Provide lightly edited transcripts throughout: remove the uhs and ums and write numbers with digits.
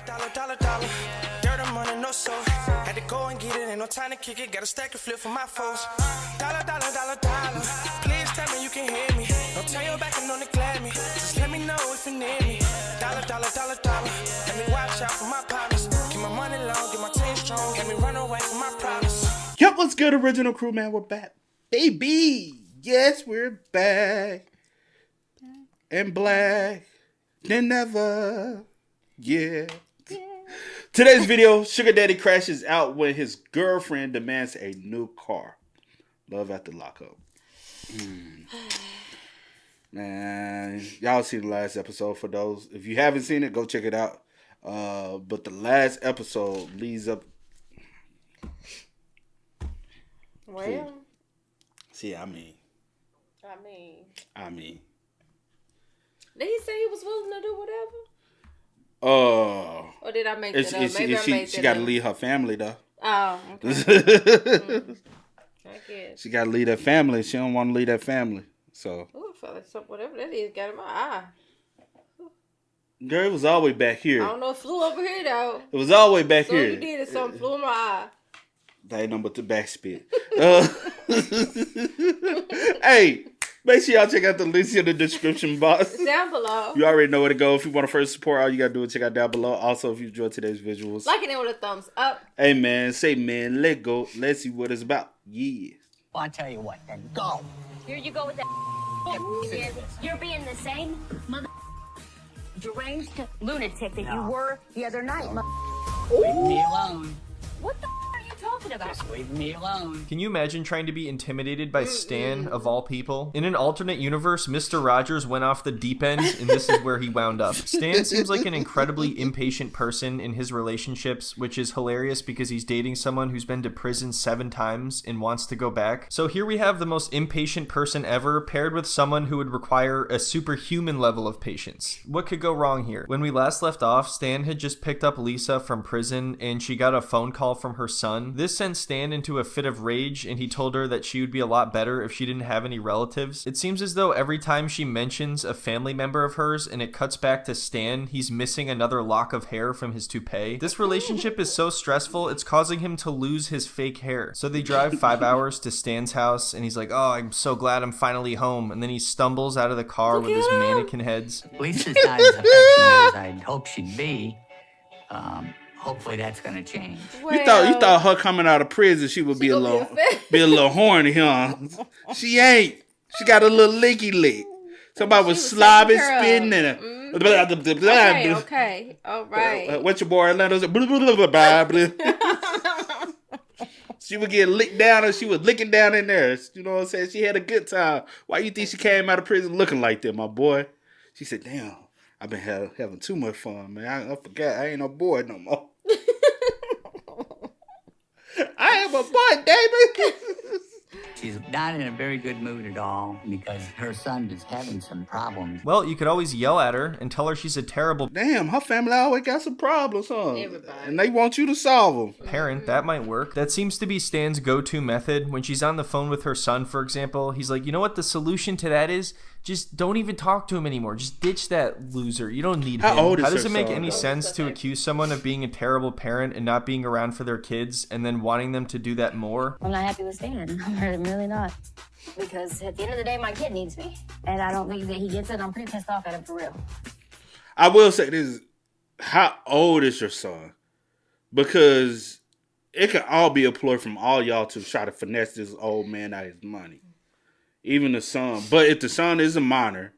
Dollar. Dirt and money, no soul. Had to go and get it, ain't no time to kick it. Got a stack of flip for my foes. Dollar. Please tell me you can hear me. Don't turn your back and don't neglect me. Just let me know if you need me. Dollar. Let me watch out for my partners. Keep my money long, get my team strong. Let me run away from my problems. Yep, what's good, original crew, man? We're back. Baby! Yes, we're back. And black than never. Yeah. Today's video, Sugar Daddy crashes out when his girlfriend demands a new car. Love after lockup. Man, y'all seen the last episode. For those, if you haven't seen it, go check it out. But the last episode leads up. Well, see, I mean. Did he say he was willing to do whatever? Or did I make that up? Maybe I made that up. She got to leave her family, though. Oh, okay. I guess. She got to leave that family. She don't want to leave that family. So. Ooh, I felt like something, whatever that is, got in my eye. Girl, it was all the way back here. I don't know if it flew over here, though. It was all the way back So here. you did it, something flew in my eye. That ain't nothing but the back spit. Hey, make sure y'all check out the links in the description box. Down below. You already know where to go. If you want to first support, all you got to do is check out down below. Also, if you enjoyed today's visuals, liking it with a thumbs up. Hey, man. Say, man, let go. Let's see what it's about. Yeah. Well, I'll tell you what, then go. Here you go with that. You're being the same mother deranged lunatic that you were the other night. Leave me alone. What the are you talking about? Just leave me alone. Can you imagine trying to be intimidated by Stan, of all people? In an alternate universe, Mr. Rogers went off the deep end, and this is where he wound up. Stan seems like an incredibly impatient person in his relationships, which is hilarious because he's dating someone who's been to prison 7 times and wants to go back. So here we have the most impatient person ever, paired with someone who would require a superhuman level of patience. What could go wrong here? When we last left off, Stan had just picked up Lisa from prison, and she got a phone call from her son. This sent Stan into a fit of rage, and he told her that she would be a lot better if she didn't have any relatives. It seems as though every time she mentions a family member of hers and it cuts back to Stan, he's missing another lock of hair from his toupee. This relationship is so stressful, it's causing him to lose his fake hair. So they drive 5 hours to Stan's house, and he's like, oh, I'm so glad I'm finally home. And then he stumbles out of the car with his mannequin heads. Lisa's not as affectionate as I'd hoped she'd be. Hopefully that's gonna change. Well, You thought her coming out of prison, she would be a little horny, huh? She ain't. She got a little licky lick. Somebody was slobbing, spitting, and Okay. All right. What's your boy Orlando? She would get licked down, and she was licking down in there. You know what I'm saying? She had a good time. Why you think she came out of prison looking like that, my boy? She said, damn, I've been having too much fun, man. I forgot I ain't no boy no more. I am a boy, David. She's not in a very good mood at all because her son is having some problems. Well, you could always yell at her and tell her she's a terrible Damn, her family always got some problems, huh? Everybody. And they want you to solve them. parent. That might work. That seems to be Stan's go-to method. When she's on the phone with her son, for example, he's like, you know what the solution to that is? Just don't even talk to him anymore. Just ditch that loser. You don't need him. How old is How does her it make son, any though? sense to accuse someone of being a terrible parent and not being around for their kids and then wanting them to do that more? I'm not happy with Stan. I'm really not. Because at the end of the day, my kid needs me. And I don't think that he gets it. I'm pretty pissed off at him for real. I will say this. How old is your son? Because it can all be a ploy from all y'all to try to finesse this old man out of his money. Even the son. But if the son is a minor,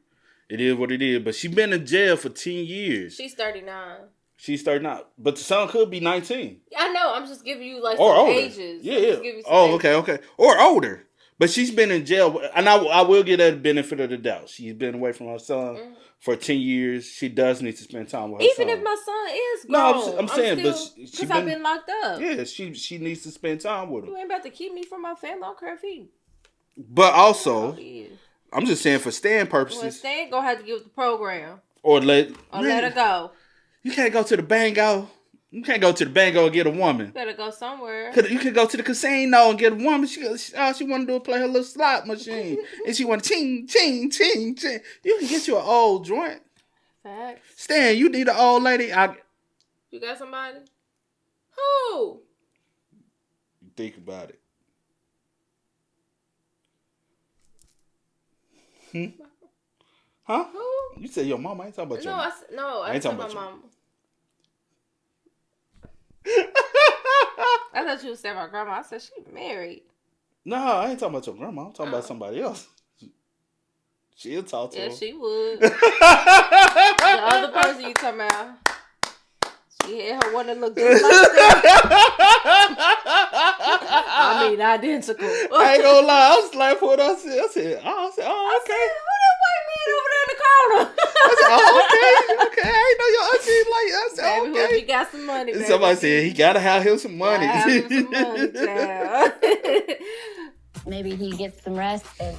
it is what it is. But she been in jail for 10 years. She's 39. She's 39. But the son could be 19. I know. I'm just giving you like Or some older. ages. Yeah, I'm yeah. just giving you some Oh, ages. okay. Or older. But she's been in jail. And I will give her the benefit of the doubt. She's been away from her son for 10 years. She does need to spend time with her son. Even if my son is No, grown. I'm saying, but she because I've been locked up. Yeah, she needs to spend time with him. You ain't about to keep me from my family. I don't care if he. But also, is. I'm just saying for Stan Well, purposes, Stan gonna have to give the program or let her go. You can't go to the bango. You can't go to the bango and get a woman. You better go somewhere. You can go to the casino and get a woman. All she want to do is play her little slot machine, and she want to ching, ching, ching, ching. You can get you an old joint. Facts. Stan, you need an old lady. You You got somebody? Who? Think about it. Huh? Who? You said your mama. I ain't talking about your mama. I ain't said talking my about your mama. I thought you would say my grandma. I said she married. No, I ain't talking about your grandma. I'm talking about somebody else. She'll talk to her. Yeah, she would. The other person you talking about, she had her one that looked just like that. I mean, identical. I ain't gonna lie. I was like, what I said, oh, okay. Who that white man over there in the corner? I said, oh, okay. I ain't know your auntie like that. I said, Baby, okay. you got some money, baby. Somebody said he gotta have him some money. Have him some money, child. Maybe he gets some rest and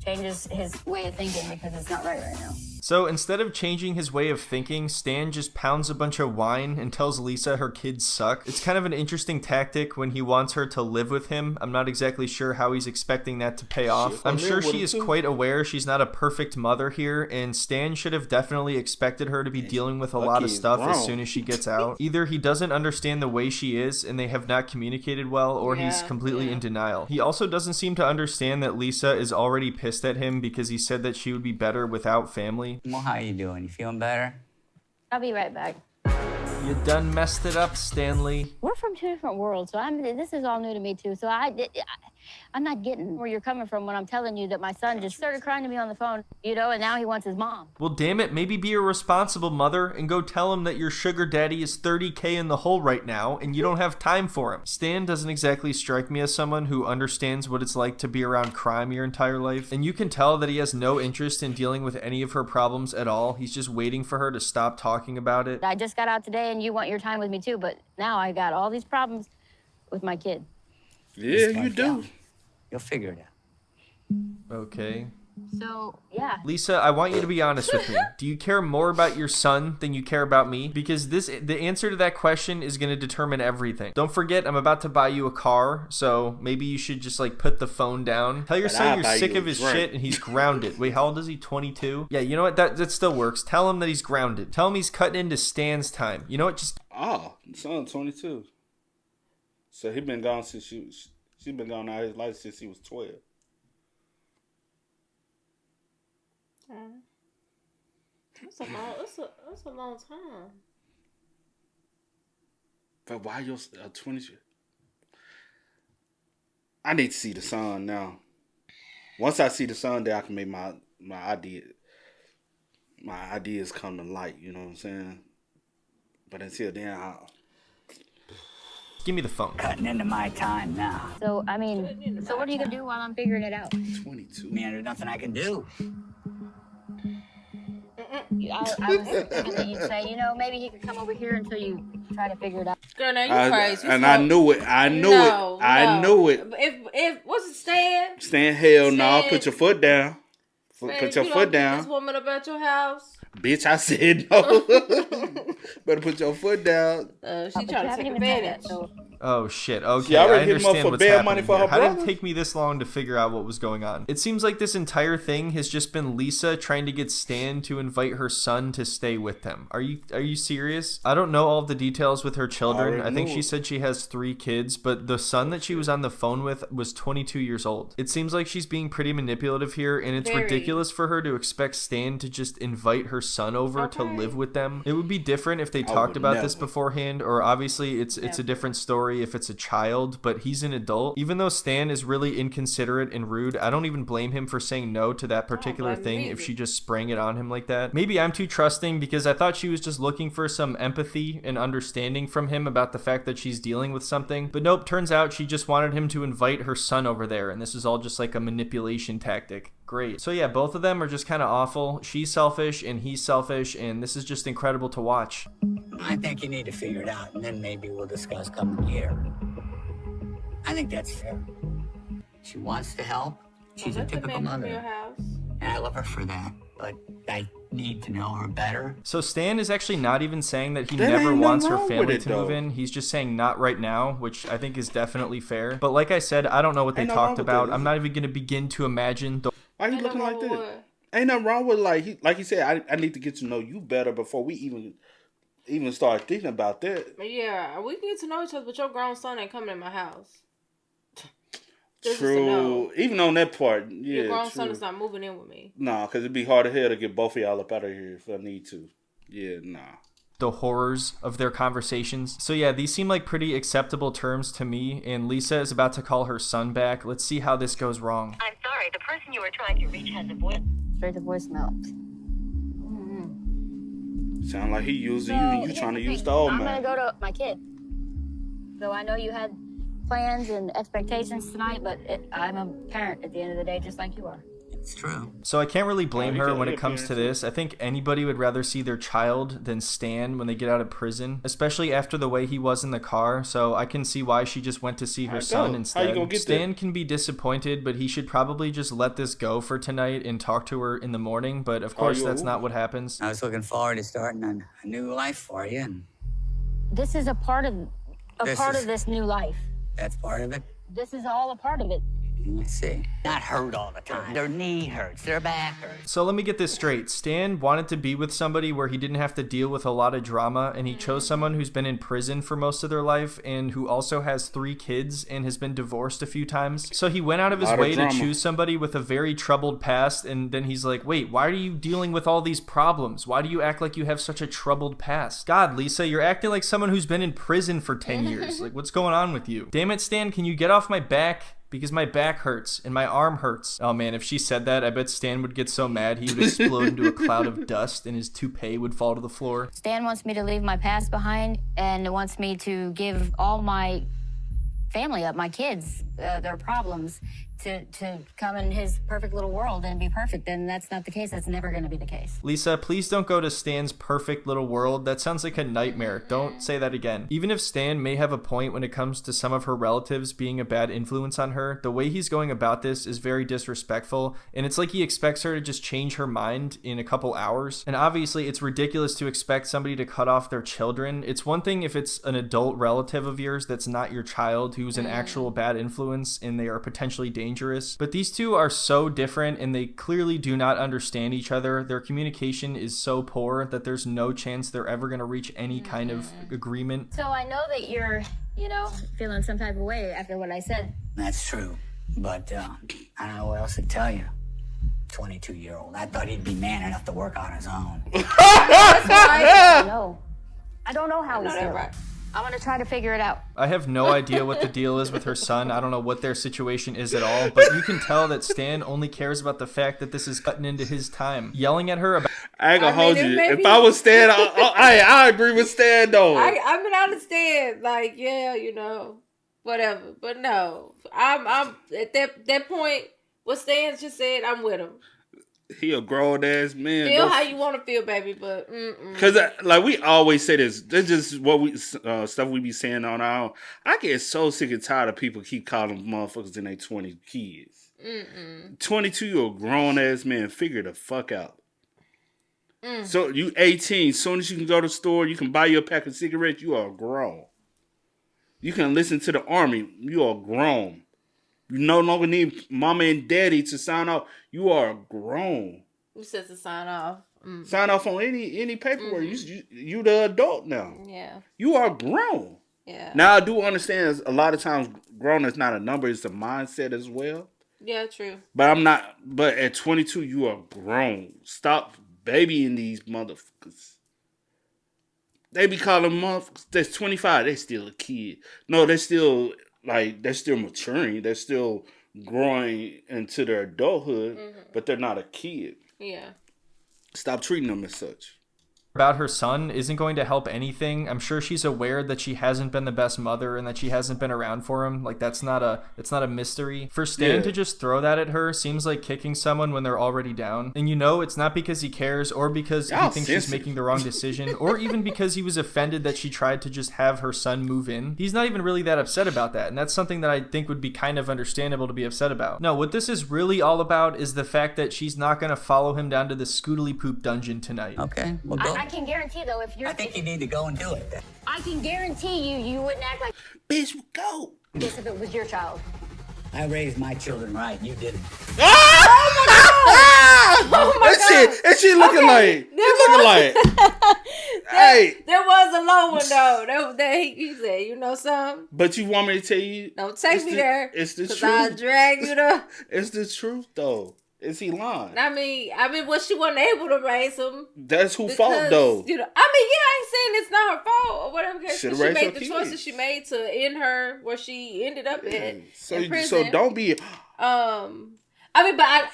changes his way of thinking because it's not right now. So instead of changing his way of thinking, Stan just pounds a bunch of wine and tells Lisa her kids suck. It's kind of an interesting tactic when he wants her to live with him. I'm not exactly sure how he's expecting that to pay off. I'm sure she is quite aware she's not a perfect mother here, and Stan should have definitely expected her to be dealing with a lot of stuff as soon as she gets out. Either he doesn't understand the way she is and they have not communicated well, or he's completely in denial. He also doesn't seem to understand that Lisa is already pissed at him because he said that she would be better without family. Well, how you doing? You feeling better? I'll be right back. You done messed it up, Stanley. We're from two different worlds, so this is all new to me too. So I'm not getting where you're coming from when I'm telling you that my son just started crying to me on the phone, and now he wants his mom. Well, damn it, maybe be a responsible mother and go tell him that your sugar daddy is $30K in the hole right now and you don't have time for him. Stan doesn't exactly strike me as someone who understands what it's like to be around crime your entire life, and you can tell that he has no interest in dealing with any of her problems at all. He's just waiting for her to stop talking about it. I just got out today and you want your time with me too, but now I got all these problems with my kid. Yeah, you do. You'll figure it out. Okay. So, yeah. Lisa, I want you to be honest with me. Do you care more about your son than you care about me? Because the answer to that question is going to determine everything. Don't forget, I'm about to buy you a car, so maybe you should just put the phone down. Tell your son you're sick of his shit and he's grounded. Wait, how old is he? 22? Yeah, you know what? That still works. Tell him that he's grounded. Tell him he's cutting into Stan's time. You know what? Just... Oh, son, 22. So he been gone since she's been gone out of his life since he was 12. That's a long time. But why you're 20? I need to see the son now. Once I see the son, then I can make my ideas come to light. You know what I'm saying? But until then, give me the phone. Cutting into my time now. So, what are you going to do while I'm figuring it out? 22. Man, there's nothing I can do. I was thinking that you'd say, maybe he could come over here until you try to figure it out. Girl, now you crazy. And I knew it. I knew it. If what's it, Stan? Stan, hell no. Put your foot down. Put your foot down. This woman about your house. Bitch, I said no. Better put your foot down. She trying to take advantage. Oh shit, okay, She already I hit him up understand for what's bail happening money for here. her How did it brother? take me this long to figure out what was going on? It seems like this entire thing has just been Lisa trying to get Stan to invite her son to stay with them. Are you serious? I don't know all of the details with her children. I think she said she has 3 kids, but the son that she was on the phone with was 22 years old. It seems like she's being pretty manipulative here, and it's ridiculous for her to expect Stan to just invite her son over to live with them. It would be different if they talked about this beforehand, or obviously it's a different story if it's a child, but he's an adult. Even though Stan is really inconsiderate and rude, I don't even blame him for saying no to that particular thing if she just sprang it on him like that. Maybe I'm too trusting because I thought she was just looking for some empathy and understanding from him about the fact that she's dealing with something, but nope, turns out she just wanted him to invite her son over there, and this is all just like a manipulation tactic. Great. So yeah, both of them are just kind of awful. She's selfish and he's selfish, and this is just incredible to watch. I think you need to figure it out, and then maybe we'll discuss coming here. I think that's fair. She wants to help. She's a typical mother. And I love her for that. But I need to know her better. So Stan is actually not even saying that he never wants her family to move in. He's just saying not right now, which I think is definitely fair. But like I said, I don't know what they talked about. I'm not even going to begin to imagine. Why are you looking like this? Ain't nothing wrong with like he said, I need to get to know you better before we even even start thinking about that. Yeah, we can get to know each other, but your grown son ain't coming in my house. This is a True. no. Even on that part, yeah. Your grown true. son is not moving in with me. Nah, because it'd be hard as hell to get both of y'all up out of here if I need to. Yeah, nah. The horrors of their conversations. So yeah, these seem like pretty acceptable terms to me, and Lisa is about to call her son back. Let's see how this goes wrong. I'm sorry, the person you were trying to reach has a voice. Straight to voicemail. Sound like he using you and you trying to use the old I'm man. gonna go to my kid. So I know you had plans and expectations tonight, but I'm a parent at the end of the day, just like you are. It's true. So I can't really blame you her got when your it comes to parents. this. I think anybody would rather see their child than Stan when they get out of prison, especially after the way he was in the car. So I can see why she just went to see her Alright, son go. How you instead. gonna get Stan there? can be disappointed, but he should probably just let this go for tonight and talk to her in the morning. But of course, you a that's woman? not what happens. I was looking forward to starting a new life for you, and This is a part of This this new life. that's part of it. This is all a part of it. Let's see. Not hurt all the time. Their knee hurts. Their back hurts. So let me get this straight. Stan wanted to be with somebody where he didn't have to deal with a lot of drama, and he chose someone who's been in prison for most of their life and who also has 3 kids and has been divorced a few times. So he went out of his Lot of way to drama. choose somebody with a very troubled past, and then he's like, wait, why are you dealing with all these problems? Why do you act like you have such a troubled past? God, Lisa, you're acting like someone who's been in prison for 10 years. Like, what's going on with you? Damn it, Stan, can you get off my back? Because my back hurts and my arm hurts. Oh man, if she said that, I bet Stan would get so mad he would explode into a cloud of dust and his toupee would fall to the floor. Stan wants me to leave my past behind and wants me to give all my family up, my kids, their problems, to come in his perfect little world and be perfect. And that's not the case. That's never going to be the case. Lisa, please don't go to Stan's perfect little world. That sounds like a nightmare. Don't say that again. Even if Stan may have a point when it comes to some of her relatives being a bad influence on her, the way he's going about this is very disrespectful, and it's like he expects her to just change her mind in a couple hours. And obviously, it's ridiculous to expect somebody to cut off their children. It's one thing if it's an adult relative of yours that's not your child who's an actual bad influence and they are potentially dangerous. But these two are so different and they clearly do not understand each other. Their communication is so poor that there's no chance they're ever going to reach any kind of agreement. So I know that you're, feeling some type of way after what I said. That's true. But I don't know what else to tell you. 22-year-old. I thought he'd be man enough to work on his own. No. I don't know how he's feeling. Right. I'm going to try to figure it out. I have no idea what the deal is with her son. I don't know what their situation is at all, but you can tell that Stan only cares about the fact that this is cutting into his time. Yelling at her about I ain't gonna I hold mean, you. maybe- If I was Stan, I agree with Stan though. I mean, I understand. Like, yeah, whatever. But no, I'm at that point. What Stan just said, I'm with him. He a grown ass man. Feel Go how you want to feel, baby. But Cause like we always say this. That's just what we stuff we be saying on our own. I get so sick and tired of people keep calling motherfuckers in their 20s kids. 22, you're a grown ass man. Figure the fuck out. So you 18. Soon as you can go to the store, you can buy you a pack of cigarettes. You are grown. You can listen to the army. You are grown. You no longer need mama and daddy to sign off. You are grown. who says to sign off? Sign off on any paperwork. You the adult now. Yeah, You are grown. yeah. Now I do understand a lot of times grown is not a number, it's a mindset as well. Yeah, true. But I'm not but at 22 you are grown. Stop babying these motherfuckers. They be calling motherfuckers that's 25, they still a kid. No, they're still maturing. They're still growing into their adulthood, but they're not a kid. Yeah. Stop treating them as such. about her son isn't going to help anything. I'm sure she's aware that she hasn't been the best mother and that she hasn't been around for him. Like that's not a mystery. For Stan to just throw that at her seems like kicking someone when they're already down. And it's not because he cares or because he thinks she's making the wrong decision or even because he was offended that she tried to just have her son move in. He's not even really that upset about that. And that's something that I think would be kind of understandable to be upset about. No, what this is really all about is the fact that she's not going to follow him down to the Scootily Poop dungeon tonight. Okay, we'll go. I can guarantee, though, if you're... I think you need to go and do it then. I can guarantee you wouldn't act like Bitch, go. this if it was your child. I raised my children right. You didn't. Oh my God. And she looking like, hey. There was a low one though. That he said, you know something? But you want me to tell you? Don't take me there. It's the truth. I'll drag you to. It's the truth though. Is he lying? I mean, well, she wasn't able to raise him. That's whose fault though. You know, I mean, yeah, I ain't saying it's not her fault or whatever. She made the choices kids. she made to end her where she ended up in prison. So don't be. I mean, but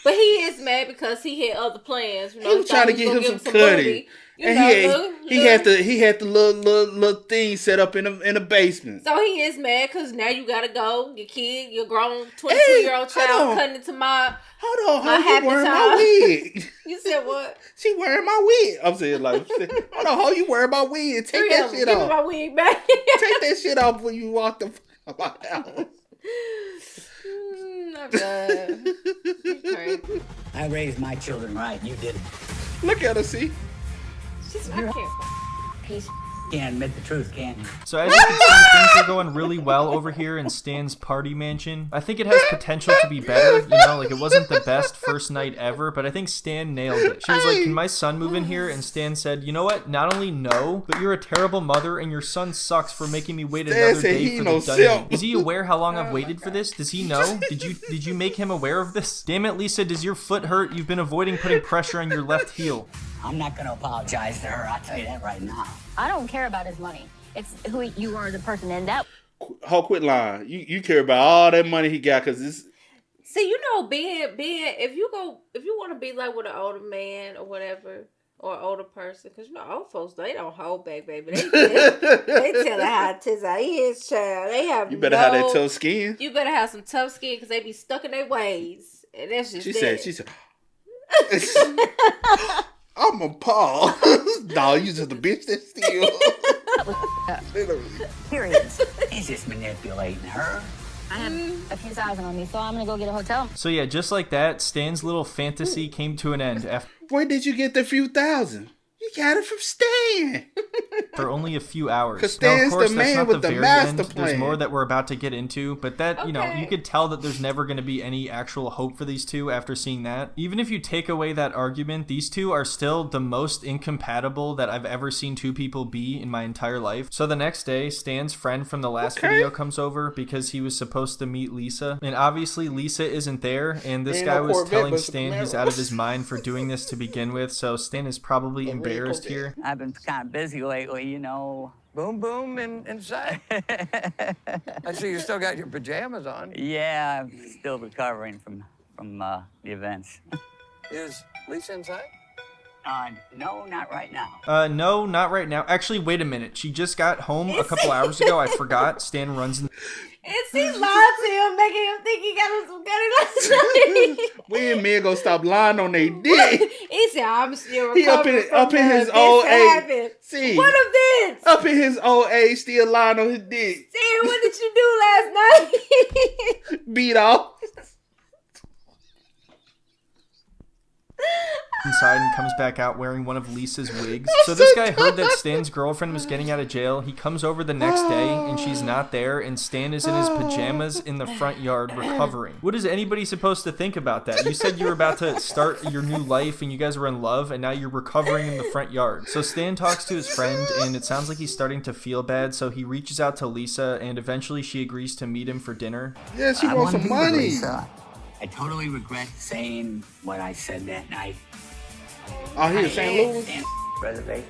but he is mad because he had other plans. You know, he was trying to get him some cutty. And he had the little thing set up in a basement. So he is mad because now you gotta go. Your kid, your grown 22-year-old child cutting into my. Hold on, my how you wearing my wig? You said what? She wearing my wig. I'm saying like, hold on, how you wearing my wig? Take that shit off. Give me my wig back. Take that shit off when you walk the fuck out my house. I'm done. I raised my children right. You didn't. Look at her, see? Peace. Can't admit the truth, can you? So as you can see, things are going really well over here in Stan's party mansion. I think it has potential to be better, you know, like it wasn't the best first night ever, but I think Stan nailed it. She was like, can my son move in here? And Stan said, you know what, not only no, but you're a terrible mother and your son sucks for making me wait another day for the dungeon. Is he aware how long I've waited for this? Does he know? Did you make him aware of this? Damn it, Lisa, does your foot hurt? You've been avoiding putting pressure on your left heel. I'm not going to apologize to her. I'll tell you that right now. I don't care about his money. It's who you are, the person, and that. Quit lying. You care about all that money he got because this. See, you know, being if you want to be like with an older man or whatever, or an older person, because you know old folks they don't hold back, baby. They tell how it is. He is child. They have. You better have that tough skin. You better have some tough skin because they be stuck in their ways, and that's just. She said. I'm appalled. No, you just a bitch that steal. Periods. He's just manipulating her. I have a few thousand on me, so I'm gonna go get a hotel. So yeah, just like that, Stan's little fantasy came to an end after. Where did you get the few thousand? You got it from Stan. For only a few hours. Because Stan's the man with the master plan. There's more that we're about to get into, but that, you know, you could tell that there's never going to be any actual hope for these two after seeing that. Even if you take away that argument, these two are still the most incompatible that I've ever seen two people be in my entire life. So the next day, Stan's friend from the last video comes over because he was supposed to meet Lisa. And obviously Lisa isn't there, and this guy was telling Stan he's out of his mind for doing this to begin with, so Stan is probably embarrassed here. I've been kind of busy lately, you know. Boom, boom, inside. I see you still got your pajamas on. Yeah, I'm still recovering from the events. Is Lisa inside? No, not right now. No, not right now. Actually, wait a minute. She just got home a couple hours ago. I forgot. Stan runs in. It's he lied to him, making him think he got him some gutty last night. When men gonna stop lying on their dick? He said, "I'm still He up in his old age. See, what of this? Up in his old age, still lying on his dick. See, what did you do last night? Beat off. Inside and comes back out wearing one of Lisa's wigs. So this guy heard that Stan's girlfriend was getting out of jail. He comes over the next day and she's not there, and Stan is in his pajamas in the front yard recovering. What is anybody supposed to think about that? You said you were about to start your new life and you guys were in love, and now you're recovering in the front yard. So Stan talks to his friend and it sounds like he's starting to feel bad, so he reaches out to Lisa and eventually she agrees to meet him for dinner. Yeah, she wants some money. Lisa. I totally regret saying what I said that night. Oh, he in St. Louis? Reservation.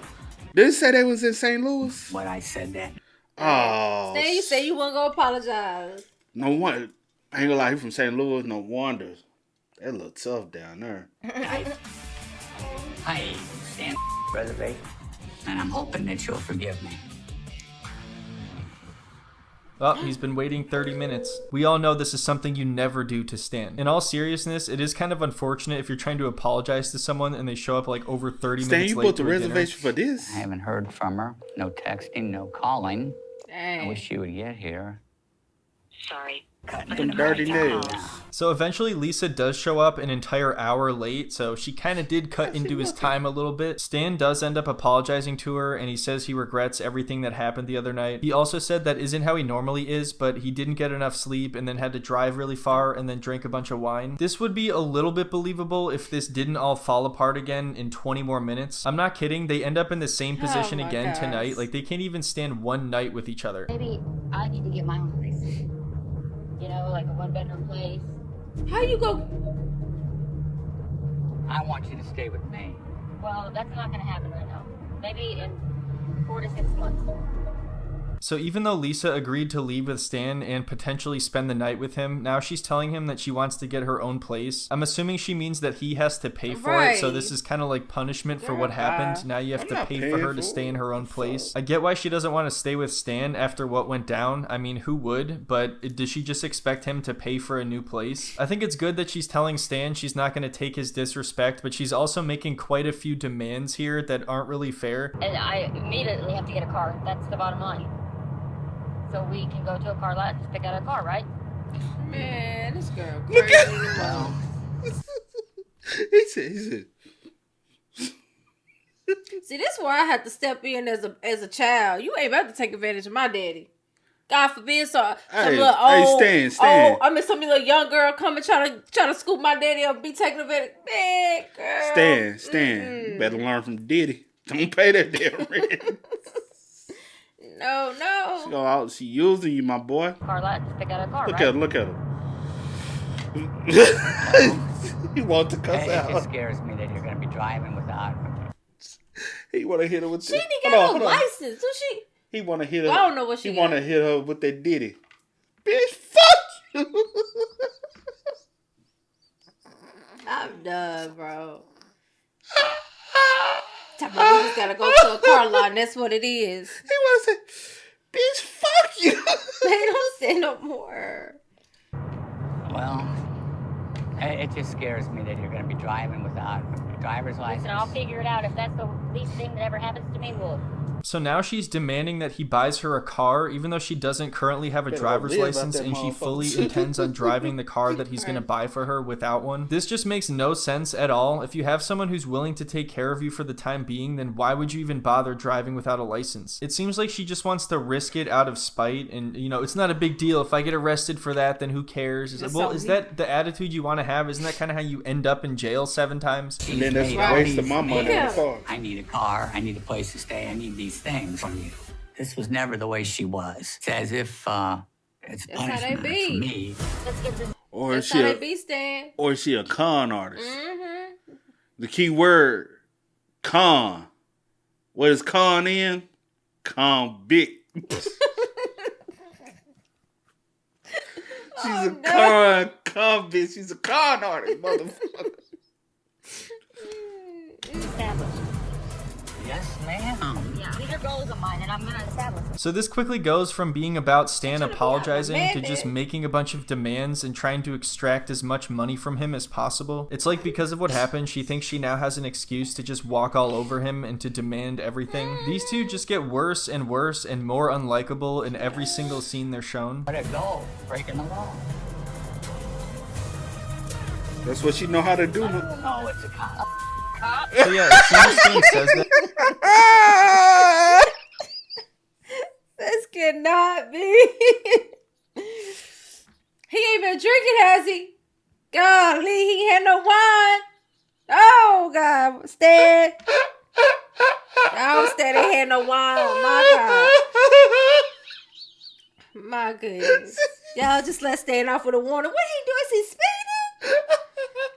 Did it say they was in St. Louis? What I said that. Oh. Stan, you said you wasn't gonna apologize. No wonder. I ain't gonna lie, he from St. Louis, no wonder. That look tough down there. I stand reservation, and I'm hoping that you'll forgive me. Oh, he's been waiting 30 minutes. We all know this is something you never do to Stan. In all seriousness, it is kind of unfortunate if you're trying to apologize to someone and they show up like over 30 minutes late. Stan, you booked a reservation for this? I haven't heard from her. No texting, no calling. Dang. I wish she would get here. Sorry. Them dirty nails. So eventually Lisa does show up an entire hour late, so she kind of did cut into his time a little bit. Stan does end up apologizing to her, and he says he regrets everything that happened the other night. He also said that isn't how he normally is, but he didn't get enough sleep and then had to drive really far and then drink a bunch of wine. This would be a little bit believable if this didn't all fall apart again in 20 more minutes. I'm not kidding, they end up in the same position again tonight. Like, they can't even stand one night with each other. Maybe I need to get my own place. You know, like a one-bedroom place. How you go? I want you to stay with me. Well, that's not going to happen right now. Maybe in 4 to 6 months. So even though Lisa agreed to leave with Stan and potentially spend the night with him, now she's telling him that she wants to get her own place. I'm assuming she means that he has to pay for it, so this is kind of like punishment for what happened. Now you have to pay for her to stay in her own place. I get why she doesn't want to stay with Stan after what went down. I mean, who would? But does she just expect him to pay for a new place? I think it's good that she's telling Stan she's not going to take his disrespect, but she's also making quite a few demands here that aren't really fair. And I immediately have to get a car. That's the bottom line. So we can go to a car lot and just pick out a car, right? Man, this girl crazy. He said. See, this is where I had to step in as a child. You ain't about to take advantage of my daddy. God forbid, some little old, Stan. I mean, some little young girl coming trying to scoop my daddy up and be taking advantage. Man, girl. Stan. You better learn from Diddy. Don't pay that damn rent. No. She using you, my boy. Car lot, just pick out a car, Look at him. He wants to cuss out. It just scares me that you're going to be driving without her. He want to hit her with She ain't got no license, do she? He want to hit her. I don't know what she He want to hit her with that Diddy. Bitch, fuck you. I'm done, bro. We just gotta go to a car lot, and that's what it is. He want to say, bitch, fuck you. They don't say no more. Well, it just scares me that you're going to be driving without a driver's license. Listen, I'll figure it out. If that's the least thing that ever happens to me, we'll... So now she's demanding that he buys her a car, even though she doesn't currently have a driver's license and she fully intends on driving the car that he's going to buy for her without one. This just makes no sense at all. If you have someone who's willing to take care of you for the time being, then why would you even bother driving without a license? It seems like she just wants to risk it out of spite, and it's not a big deal. If I get arrested for that, then who cares? Is that the attitude you want to have? Isn't that kind of how you end up in jail 7 times? And then that's a waste of my money on the car. I need a car. I need a place to stay. I need these things from you. This was never the way she was. It's as if it's punishment for me. Or that's how they be, Stan. Or is she a con artist? Mm-hmm. The key word, con. What is con in? Convict. She's a convict. She's a con artist, motherfucker. Yes, ma'am. Yeah, these are goals of mine, and I'm going to establish them. So this quickly goes from being about Stan apologizing to just making a bunch of demands and trying to extract as much money from him as possible. It's like because of what happened, she thinks she now has an excuse to just walk all over him and to demand everything. These two just get worse and worse and more unlikable in every single scene they're shown. Let it go. Breaking the law. That's what she know how to do. No, it's a cop. So yeah, as soon as Stan says that... This cannot be. He ain't been drinking, has he? Golly, he ain't had no wine. Oh, God. Stan. Oh, Stan ain't had no wine. My God. My goodness. Y'all just let Stan off with a warning. What he do? Is he speeding?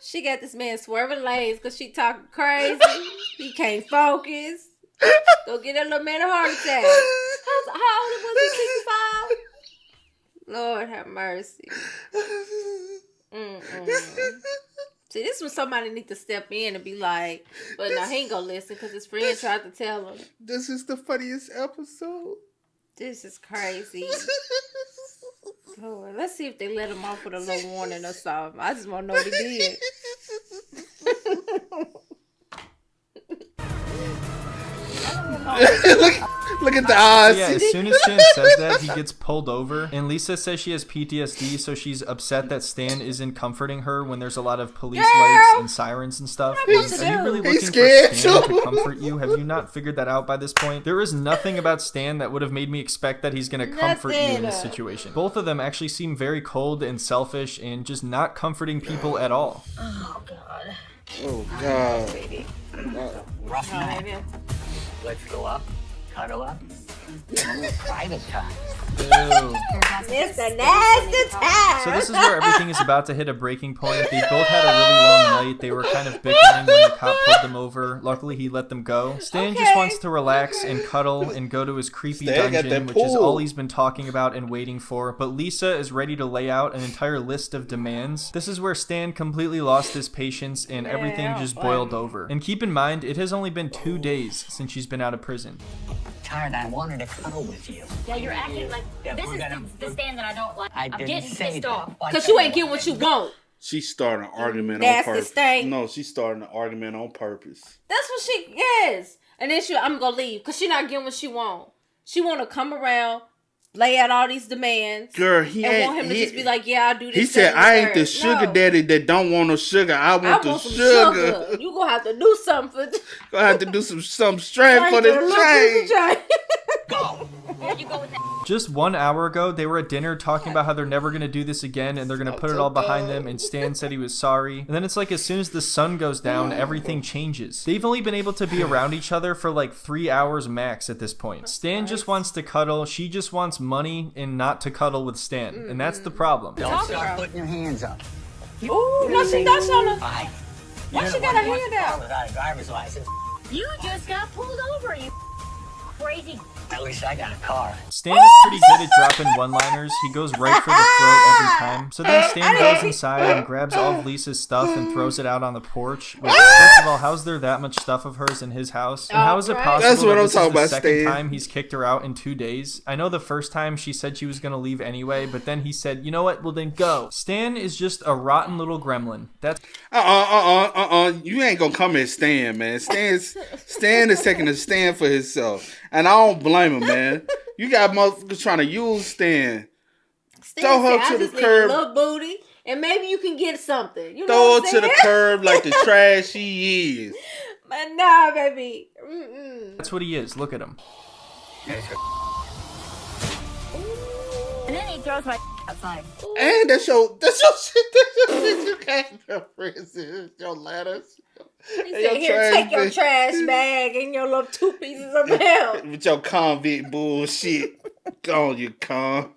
She got this man swerving lanes because she talking crazy. He can't focus. Go get that little man a heart attack. How old was he? 65? Lord have mercy. See, this was somebody need to step in and be like, but no, he ain't gonna listen because his friend tried to tell him. This is the funniest episode. This is crazy. Lord, let's see if they let him off with a little warning or something. I just want to know what he did. Look at the eyes. Yeah, as soon as Stan says that, he gets pulled over. And Lisa says she has PTSD, so she's upset that Stan isn't comforting her when there's a lot of police lights and sirens and stuff. Are you really looking for Stan to comfort you? Have you not figured that out by this point? There is nothing about Stan that would have made me expect that he's going to comfort you in this situation. Both of them actually seem very cold and selfish and just not comforting people at all. Oh, God. Oh, God. Rough night. Let's go up, cuddle up, private time. It's the nasty time. So this is where everything is about to hit a breaking point. They both had a really long night. They were kind of bickering when the cop pulled them over. Luckily, he let them go. Stan just wants to relax and cuddle and go to his creepy dungeon, which is all he's been talking about and waiting for. But Lisa is ready to lay out an entire list of demands. This is where Stan completely lost his patience and everything just boiled over. And keep in mind, it has only been 2 days since she's been out of prison. Tired, I wanted to cuddle with you. Yeah, you're acting like this is the Stan that I don't like. I'm getting pissed off. Because you ain't getting what you want. She's starting an argument on That's purpose. the thing. No, she's starting an argument on purpose. That's what she is. And then I'm going to leave because she's not getting what she want. She want to come around, lay out all these demands. Girl, want him to just be like, yeah, I'll do this. He said, I ain't the sugar daddy that don't want no sugar. I want the sugar. You going to have to do something. Gonna have to do some strength for the change. Go. Where'd you go with that? Just 1 hour ago, they were at dinner talking about how they're never going to do this again and they're going to put it all behind them, and Stan said he was sorry. And then it's like as soon as the sun goes down, everything changes. They've only been able to be around each other for like 3 hours max at this point. Stan just wants to cuddle. She just wants money and not to cuddle with Stan. And that's the problem. Don't start putting your hands up. Ooh, no, she not trying to. Fine. Why she got her hand out? Without a driver's license. You just got pulled over, you crazy. At least I got a car. Stan is pretty good at dropping one-liners. He goes right for the throat every time. So then Stan goes inside and grabs all of Lisa's stuff and throws it out on the porch. Which, first of all, how's there that much stuff of hers in his house? And how is it possible That's what that I'm this talking is the about, second Stan. time he's kicked her out in 2 days? I know the first time she said she was going to leave anyway, but then he said, you know what, well then go. Stan is just a rotten little gremlin. That's... You ain't gonna come at Stan, man. Stan is taking a stand for himself. And I don't blame him, man. You got motherfuckers trying to use Stan. Throw her to the curb. Little booty, and maybe you can get something. You know Throw what her I'm to the saying? curb like the trash he is. But nah, baby. That's what he is. Look at him. And then he throws my outside. And that's your shit. That's your shit. You can't your friends. Your letters. He said, here, take your trash bag and your little 2 pieces of milk. With your convict bullshit. Go on, you con.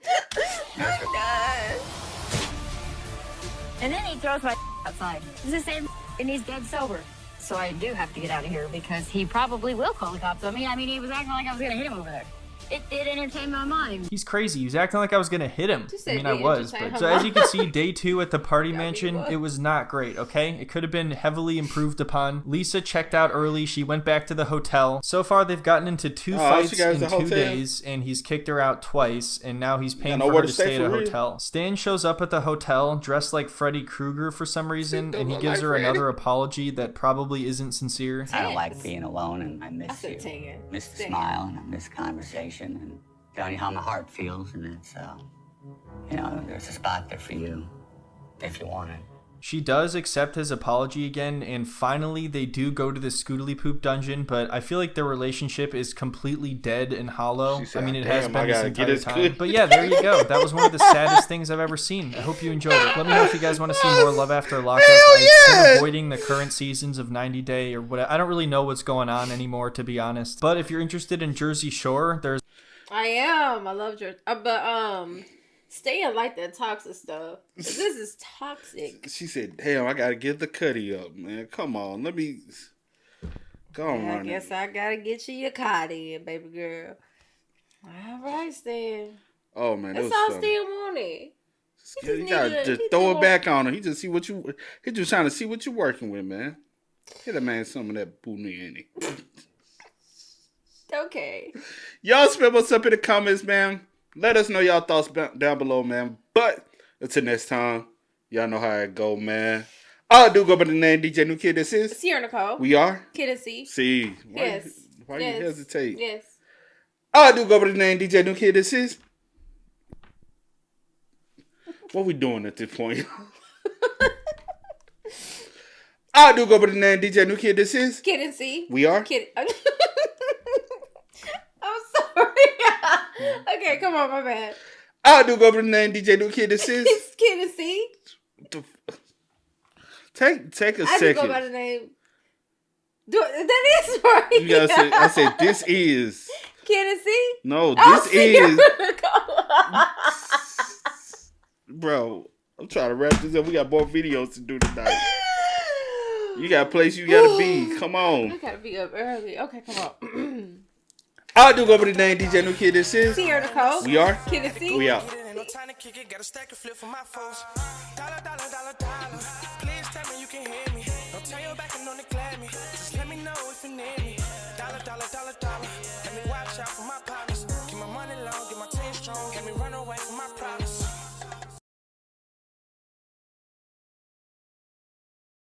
And then he throws my outside. It's the same, and he's dead sober. So I do have to get out of here because he probably will call the cops on me. I mean, he was acting like I was going to hit him over there. It did entertain my mind. He's crazy. He's acting like I was going to hit him. I mean, I was. But her so as you can see, day 2 at the party mansion, it was not great, okay? It could have been heavily improved upon. Lisa checked out early. She went back to the hotel. So far, they've gotten into 2 fights in 2 days, and he's kicked her out twice, and now he's paying for her to stay at a hotel. Stan shows up at the hotel dressed like Freddy Krueger for some reason, and he gives her another apology that probably isn't sincere. I don't like being alone, and I miss you. Miss the smile, and I miss conversation, and tell you how my heart feels, and it's, there's a spot there for you, if you want it. She does accept his apology again, and finally they do go to the Scoodly Poop dungeon, but I feel like their relationship is completely dead and hollow. Said, I mean, it has been this entire time. Good. But yeah, there you go. That was one of the saddest things I've ever seen. I hope you enjoyed it. Let me know if you guys want to see more Love After Lockup. I'm avoiding the current seasons of 90 Day or whatever. I don't really know what's going on anymore, to be honest. But if you're interested in Jersey Shore, there's... I am. I love Jersey. But, staying like that toxic stuff. This is toxic. She said, damn, I gotta get the cutty up, man. Come on, let me go on. I guess I gotta get you your card in, baby girl. All right, Stan. Oh man, that's all Stan wanted. You gotta just throw it back on her. He just trying to see what you're working with, man. Get a man some of that booty in it. Okay. Y'all spit what's up in the comments, man. Let us know y'all thoughts down below, man. But until next time, y'all know how it go, man. I do go by the name DJ New Kid. This is Sierra Nicole. We are Kid and C. C. Yes. Why you hesitate? Yes. I do go by the name DJ New Kid. This is. What we doing at this point? I do go by the name DJ New Kid. This is. Kid and C. We are. Kid. I'm sorry. Okay, come on, my bad. I do go by the name DJ New Kid. This is. Kid and C. Take a I second. do go by the name. That is right. You gotta say. I said this is. Kid and C. No, this is. is. Bro, I'm trying to wrap this up. We got more videos to do tonight. You got a place you gotta be. Come on. I gotta be up early. Okay, come on. I do go by the name DJ New Kid. This is. Sierra Nicole. We are. Kid and C. We out. No time to kick it, got a stack of flip for my foes. Dollar, dollar, dollar, dollar. Please tell me you can hear me. Don't turn your back